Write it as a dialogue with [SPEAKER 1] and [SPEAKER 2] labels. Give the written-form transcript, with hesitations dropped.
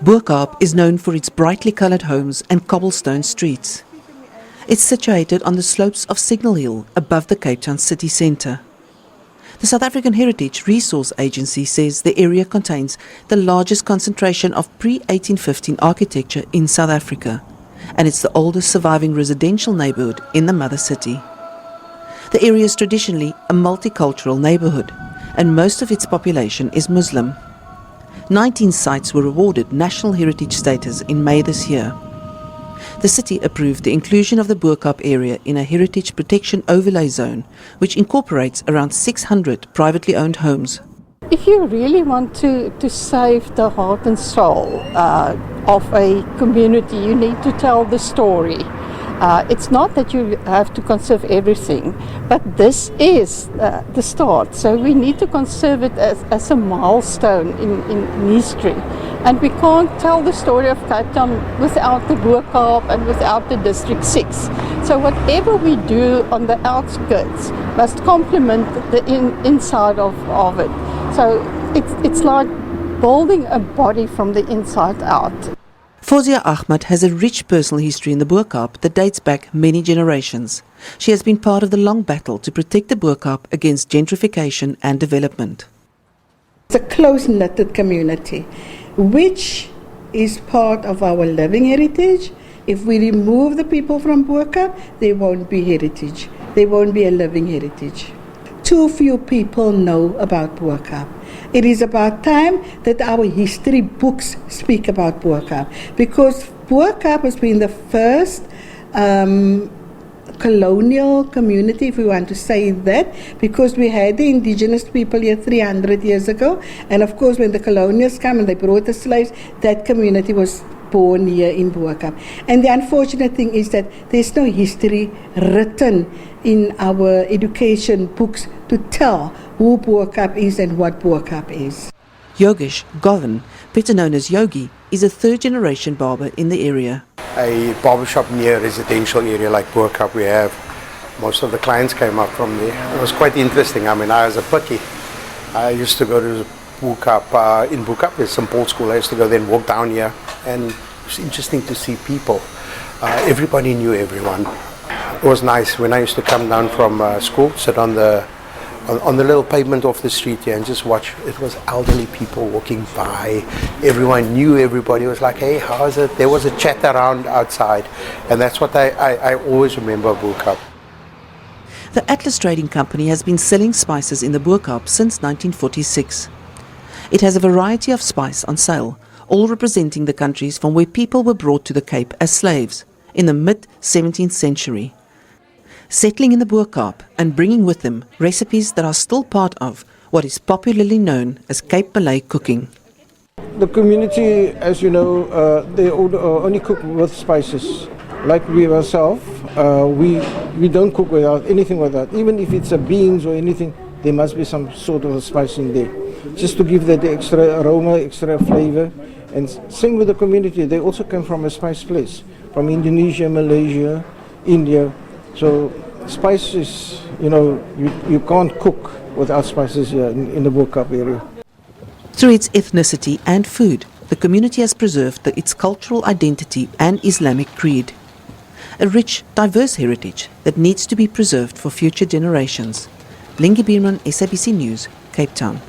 [SPEAKER 1] Bo Kaap is known for its brightly coloured homes and cobblestone streets. It's situated on the slopes of Signal Hill above the Cape Town city centre. The South African Heritage Resource Agency says the area contains the largest concentration of pre-1815 architecture in South Africa, and it's the oldest surviving residential neighbourhood in the mother city. The area is traditionally a multicultural neighbourhood, and most of its population is Muslim. 19 sites were awarded National Heritage status in May this year. The city approved the inclusion of the Bo Kaap area in a Heritage Protection Overlay Zone, which incorporates around 600 privately owned homes.
[SPEAKER 2] If you really want to save the heart and soul of a community, you need to tell the story. It's not that you have to conserve everything, but this is the start. So we need to conserve it as a milestone in history. And we can't tell the story of Cape Town without the Bo Kaap and without the District 6. So whatever we do on the outskirts must complement the inside of it. So it's like building a body from the inside out.
[SPEAKER 1] Fawzia Ahmad has a rich personal history in the Bo Kaap that dates back many generations. She has been part of the long battle to protect the Bo Kaap against gentrification and development.
[SPEAKER 3] It's a close-knitted community, which is part of our living heritage. If we remove the people from Bo Kaap, there won't be heritage. There won't be a living heritage. Too few people know about Bo Kaap. It is about time that our history books speak about Bo Kaap, because Bo Kaap has been the first colonial community, if we want to say that, because we had the indigenous people here 300 years ago, and of course when the colonials came and they brought the slaves, that community was born here in Bo Kaap. And the unfortunate thing is that there's no history written in our education books to tell who Bo Kaap is and what Bo Kaap is.
[SPEAKER 1] Yogesh Govan, better known as Yogi, is a third-generation barber in the area.
[SPEAKER 4] A barbershop near a residential area like Bo Kaap we have. Most of the clients came up from there. It was quite interesting. I mean, I was a putty. I used to go to Bo Kaap, in Bo Kaap, there's St. Paul's School. I used to go there and walk down here, and it was interesting to see people. Everybody knew everyone. It was nice when I used to come down from school, sit on the little pavement off the street here and just watch. It was elderly people walking by. Everyone knew everybody. It was like, hey, how is it? There was a chat around outside, and that's what I always remember Bo Kaap.
[SPEAKER 1] The Atlas Trading Company has been selling spices in the Bo Kaap since 1946. It has a variety of spice on sale, all representing the countries from where people were brought to the Cape as slaves in the mid-17th century. Settling in the Bo Kaap and bringing with them recipes that are still part of what is popularly known as Cape Malay cooking.
[SPEAKER 5] The community, as you know, they only cook with spices. Like we ourselves, we don't cook without anything with that. Even if it's a beans or anything, there must be some sort of a spice in there, just to give that extra aroma, extra flavor. And same with the community, they also come from a spice place, from Indonesia, Malaysia, India. So spices, you can't cook without spices here in the Bo Kaap area.
[SPEAKER 1] Through its ethnicity and food, the community has preserved its cultural identity and Islamic creed. A rich, diverse heritage that needs to be preserved for future generations. Lingi Bierman, SABC News, Cape Town.